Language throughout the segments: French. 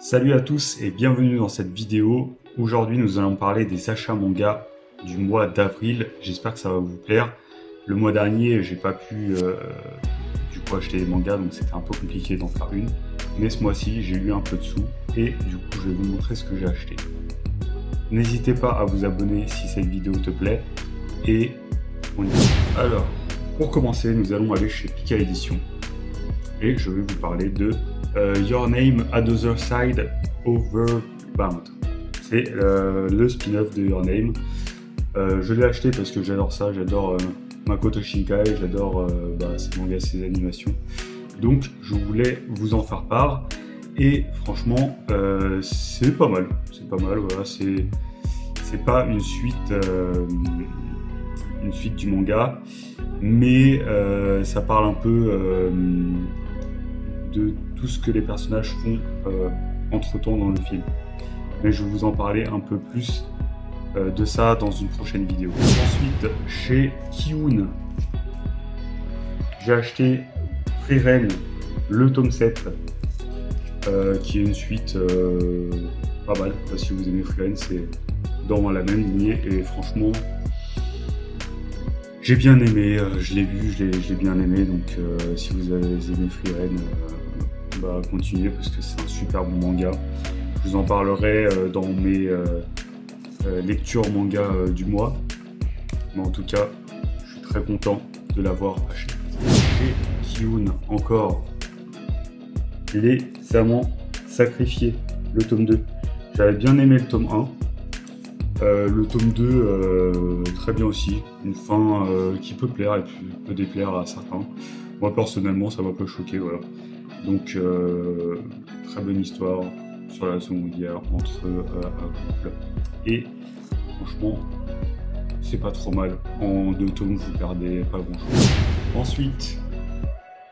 Salut à tous et bienvenue dans cette vidéo. Aujourd'hui nous allons parler des achats manga du mois d'avril. J'espère que ça va vous plaire. Le mois dernier j'ai pas pu acheter des mangas, donc c'était un peu compliqué d'en faire une. Mais ce mois-ci j'ai eu un peu de sous et du coup je vais vous montrer ce que j'ai acheté. N'hésitez pas à vous abonner si cette vidéo te plaît et on y va. Alors pour commencer nous allons aller chez Pika Édition et je vais vous parler de Your Name at the Other Side Overbound. C'est le spin-off de Your Name. Je l'ai acheté parce que j'adore ça, j'adore Makoto Shinkai, j'adore ses mangas, ses animations. Donc je voulais vous en faire part et franchement c'est pas mal. C'est pas mal, voilà, c'est pas une suite du manga, mais ça parle un peu de tout ce que les personnages font entre-temps dans le film. Mais je vais vous en parler un peu plus de ça dans une prochaine vidéo. Ensuite, chez Kiun, j'ai acheté Frieren, le tome 7, qui est une suite pas mal. Si vous aimez Frieren, c'est dans la même lignée et franchement, j'ai bien aimé, je l'ai vu, je l'ai bien aimé, donc si vous avez aimé Frieren, continuez parce que c'est un super bon manga. Je vous en parlerai dans mes lectures manga du mois, mais en tout cas, je suis très content de l'avoir acheté. Chez Kiun encore, Les Amants Sacrifiés, le tome 2. J'avais bien aimé le tome 1. Le tome 2, très bien aussi, une fin qui peut plaire et puis peut déplaire à certains. Moi personnellement ça m'a pas choqué, voilà. Donc très bonne histoire sur la Seconde Guerre entre un couple. Et franchement c'est pas trop mal, en 2 tomes vous perdez pas grand chose. Ensuite,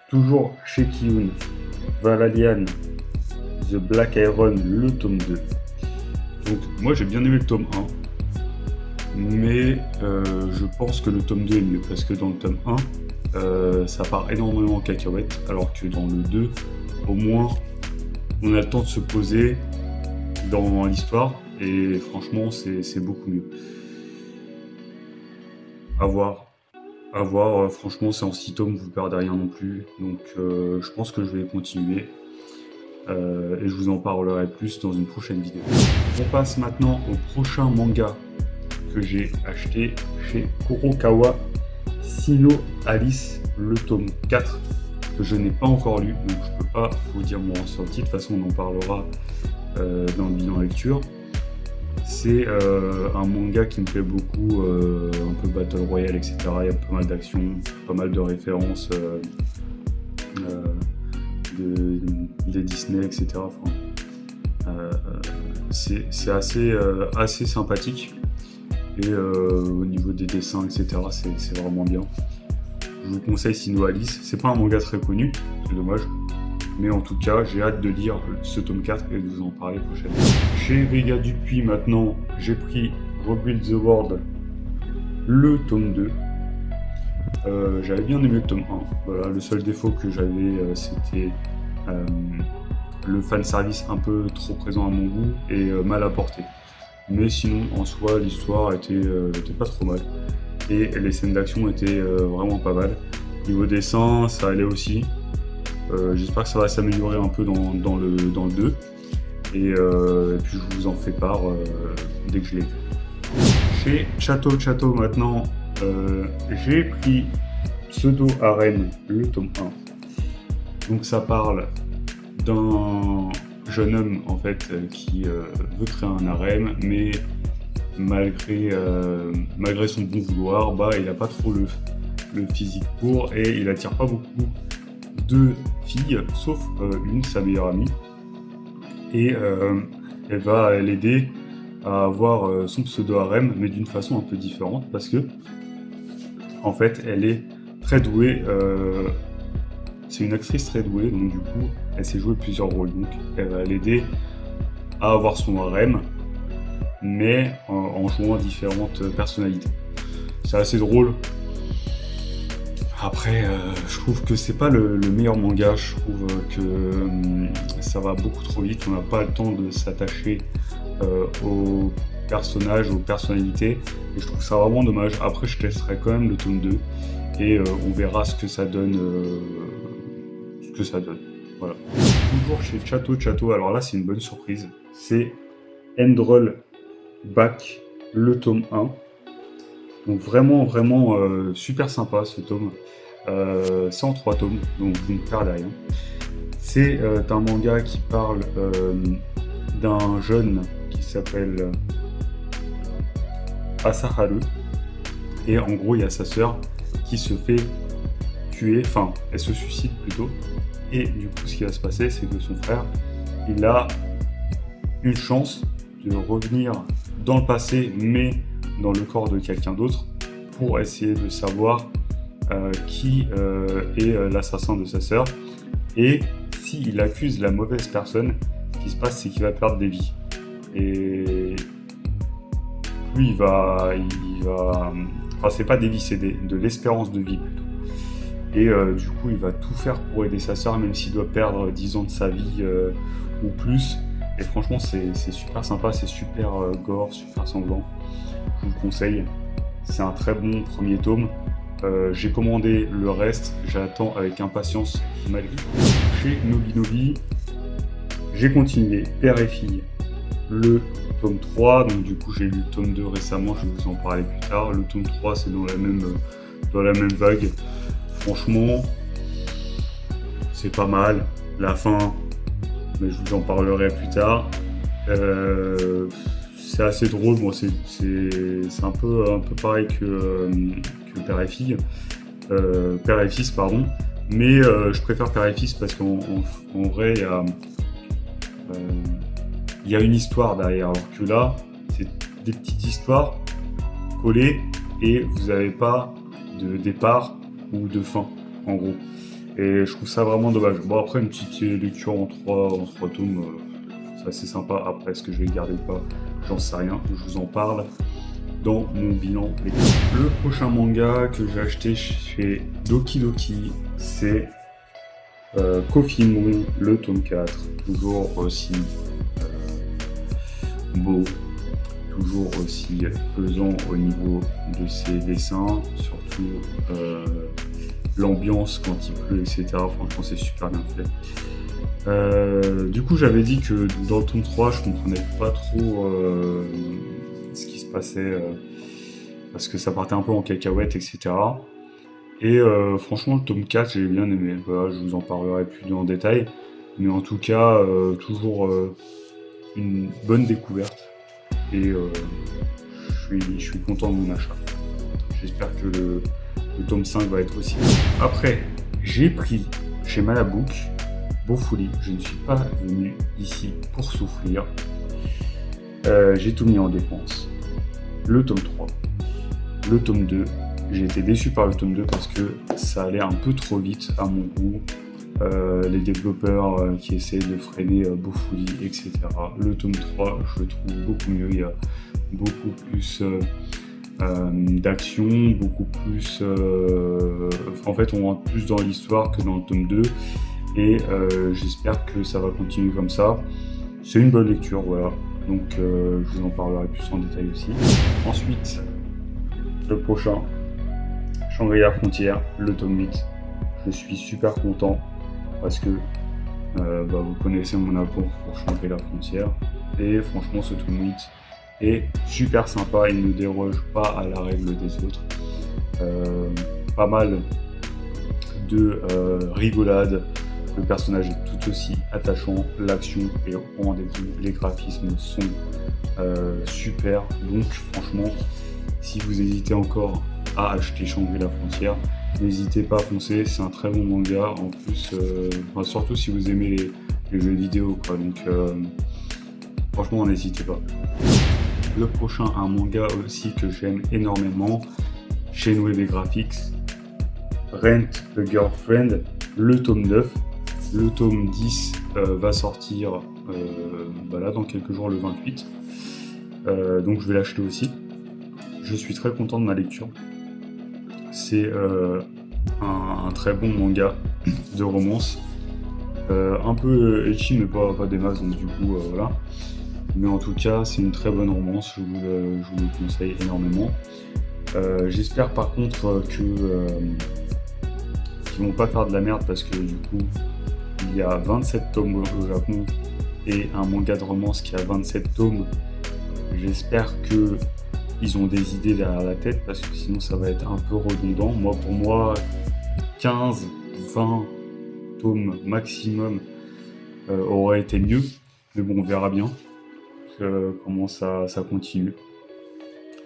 toujours chez Kiun, Valalian The Black Iron, le tome 2. Donc moi j'ai bien aimé le tome 1, mais je pense que le tome 2 est mieux, parce que dans le tome 1, ça part énormément en cacahuète, alors que dans le 2, au moins, on a le temps de se poser dans l'histoire, et franchement c'est beaucoup mieux. À voir, franchement c'est en 6 tomes, vous perdez rien non plus, donc je pense que je vais continuer. Et je vous en parlerai plus dans une prochaine vidéo. On passe maintenant au prochain manga que j'ai acheté chez Kurokawa, Sino Alice, le tome 4, que je n'ai pas encore lu, donc je peux pas vous dire mon ressenti. De toute façon on en parlera dans le bilan lecture. C'est un manga qui me plaît beaucoup, un peu Battle Royale, etc. Il y a pas mal d'action, pas mal de références des Disney, etc. C'est assez sympathique et au niveau des dessins, etc. c'est vraiment bien. Je vous conseille Sino Alice. C'est pas un manga très connu, c'est dommage, mais en tout cas j'ai hâte de lire ce tome 4 et de vous en parler prochainement. Chez Riga Dupuis maintenant, j'ai pris Rebuild the World, le tome 2. J'avais bien aimé le tome 1. Voilà, le seul défaut que j'avais, c'était le fanservice un peu trop présent à mon goût et mal apporté. Mais sinon, en soi, l'histoire était pas trop mal. Et les scènes d'action étaient vraiment pas mal. Niveau dessin, ça allait aussi. J'espère que ça va s'améliorer un peu dans le 2. Et puis je vous en fais part dès que je l'ai vu. Chez Château maintenant, j'ai pris Pseudo Harem, le tome 1. Donc ça parle d'un jeune homme en fait qui veut créer un harem, mais malgré son bon vouloir, il n'a pas trop le physique pour, et il attire pas beaucoup de filles, sauf une, sa meilleure amie, et elle va l'aider à avoir son pseudo harem, mais d'une façon un peu différente, parce que en fait elle est très douée, c'est une actrice très douée, donc du coup elle sait jouer plusieurs rôles, donc elle va l'aider à avoir son harem, mais en jouant différentes personnalités. C'est assez drôle, Après, je trouve que c'est pas le meilleur manga, je trouve que ça va beaucoup trop vite, on n'a pas le temps de s'attacher aux personnages, aux personnalités, et je trouve ça vraiment dommage. Après, je testerai quand même le tome 2, et on verra ce que ça donne. Voilà. Toujours chez Chateau, alors là c'est une bonne surprise, c'est Endroll Back, le tome 1. Donc vraiment super sympa ce tome. C'est en 3 tomes, donc vous ne perdez rien. C'est un manga qui parle d'un jeune qui s'appelle Asaharu. Et en gros, il y a sa sœur qui se fait tuer, enfin, elle se suicide plutôt. Et du coup, ce qui va se passer, c'est que son frère, il a une chance de revenir dans le passé, mais dans le corps de quelqu'un d'autre, pour essayer de savoir qui est l'assassin de sa sœur. Et s'il accuse la mauvaise personne, ce qui se passe, c'est qu'il va perdre des vies. Et lui, il va... Enfin, c'est pas des vies, c'est de l'espérance de vie plutôt. Et du coup, il va tout faire pour aider sa sœur, même s'il doit perdre 10 ans de sa vie ou plus. Et franchement, c'est super sympa, c'est super gore, super sanglant. Je vous le conseille. C'est un très bon premier tome. J'ai commandé le reste, j'attends avec impatience malgré tout. Chez Nobinobi, j'ai continué Père et Fille, le tome 3. Donc du coup, j'ai lu le tome 2 récemment, je vais vous en parler plus tard. Le tome 3, c'est dans la même vague. Franchement, c'est pas mal. La fin, mais je vous en parlerai plus tard. C'est assez drôle. Bon, c'est un peu pareil que Père et Fille. Père et Fils, pardon. Mais je préfère Père et Fils parce qu'en vrai, il y a une histoire derrière. Alors que là, c'est des petites histoires collées et vous n'avez pas de départ ou de fin, en gros. Et je trouve ça vraiment dommage. Bon, après, une petite lecture en 3 tomes, c'est assez sympa. Après, est-ce que je vais le garder ou pas? J'en sais rien. Je vous en parle dans mon bilan lecture. Le prochain manga que j'ai acheté chez Doki Doki, c'est Coffee Moon, le tome 4. Toujours aussi beau, toujours aussi pesant au niveau de ses dessins, surtout l'ambiance quand il pleut, etc. Franchement, c'est super bien fait. Du coup, j'avais dit que dans le tome 3, je comprenais pas trop ce qui se passait parce que ça partait un peu en cacahuète, etc. Et franchement, le tome 4, j'ai bien aimé. Voilà, je vous en parlerai plus en détail. Mais en tout cas, toujours une bonne découverte. Et je suis content de mon achat. J'espère que le tome 5 va être aussi. Après, j'ai pris chez Malabook Bofuri. Je ne suis pas venu ici pour souffrir. J'ai tout mis en dépense. Le tome 3. Le tome 2. J'ai été déçu par le tome 2 parce que ça allait un peu trop vite à mon goût. Les développeurs qui essaient de freiner Bofuri, etc. Le tome 3, je le trouve beaucoup mieux. Il y a beaucoup plus d'action, beaucoup plus... en fait, on rentre plus dans l'histoire que dans le tome 2. Et j'espère que ça va continuer comme ça. C'est une bonne lecture, voilà. Donc, je vous en parlerai plus en détail aussi. Ensuite, le prochain, Shangri-La Frontière, le tome 8. Je suis super content parce que vous connaissez mon amour pour Shangri-La Frontière. Et franchement, ce tome 8 est super sympa, il ne déroge pas à la règle des autres. Pas mal de rigolade, le personnage est tout aussi attachant, l'action est au rendez-vous, les graphismes sont super, donc franchement, si vous hésitez encore à acheter Shangri-La Frontière, n'hésitez pas à foncer, c'est un très bon manga, en plus, surtout si vous aimez les jeux vidéo, quoi, donc franchement, n'hésitez pas. Le prochain, un manga aussi que j'aime énormément, chez Nueve Graphics, Rent a Girlfriend, le tome 9. Le tome 10 va sortir là, dans quelques jours, le 28. Donc je vais l'acheter aussi. Je suis très content de ma lecture. C'est un très bon manga de romance. Un peu ecchi, mais pas des masses, donc du coup, voilà. Mais en tout cas, c'est une très bonne romance, je vous le conseille énormément. J'espère par contre qu'ils vont pas faire de la merde, parce que du coup, il y a 27 tomes au Japon et un manga de romance qui a 27 tomes. J'espère qu'ils ont des idées derrière la tête, parce que sinon ça va être un peu redondant. Pour moi, 15, 20 tomes maximum aurait été mieux. Mais bon, on verra bien comment ça continue.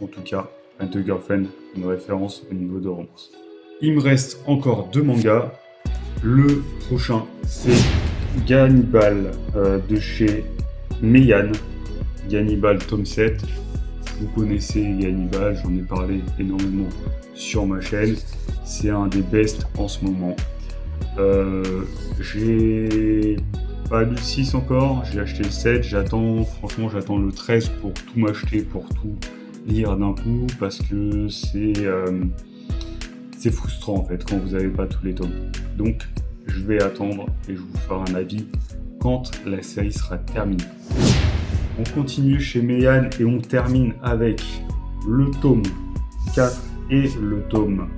En tout cas, The Girlfriend, une référence au niveau de romance. Il me reste encore 2 mangas. Le prochain, c'est Gannibal de chez Meian. Gannibal tome 7. Vous connaissez Gannibal, j'en ai parlé énormément sur ma chaîne. C'est un des bests en ce moment. J'ai pas lu le 6 encore, j'ai acheté le 7. Franchement, j'attends le 13 pour tout m'acheter, pour tout lire d'un coup, parce que c'est frustrant en fait quand vous n'avez pas tous les tomes. Donc je vais attendre et je vous ferai un avis quand la série sera terminée. On continue chez Meian et on termine avec le tome 4 et le tome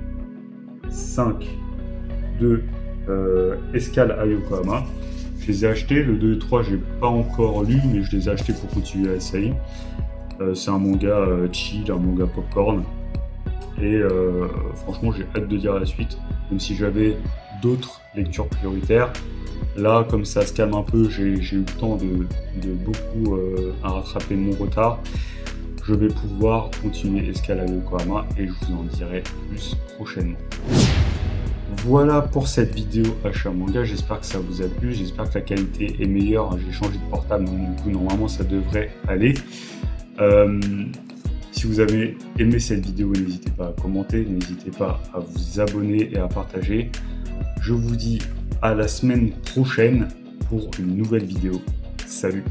5 de Escale à Yokohama. Je les ai achetés, le 2 et 3 j'ai pas encore lu, mais je les ai achetés pour continuer la série. C'est un manga chill, un manga popcorn. Et franchement, j'ai hâte de lire la suite, même si j'avais d'autres lectures prioritaires. Là, comme ça se calme un peu, j'ai eu le temps de beaucoup à rattraper mon retard. Je vais pouvoir continuer Escale à Yokohama et je vous en dirai plus prochainement. Voilà pour cette vidéo achat manga, j'espère que ça vous a plu, j'espère que la qualité est meilleure. J'ai changé de portable, donc du coup normalement ça devrait aller. Si vous avez aimé cette vidéo, n'hésitez pas à commenter, n'hésitez pas à vous abonner et à partager. Je vous dis à la semaine prochaine pour une nouvelle vidéo. Salut!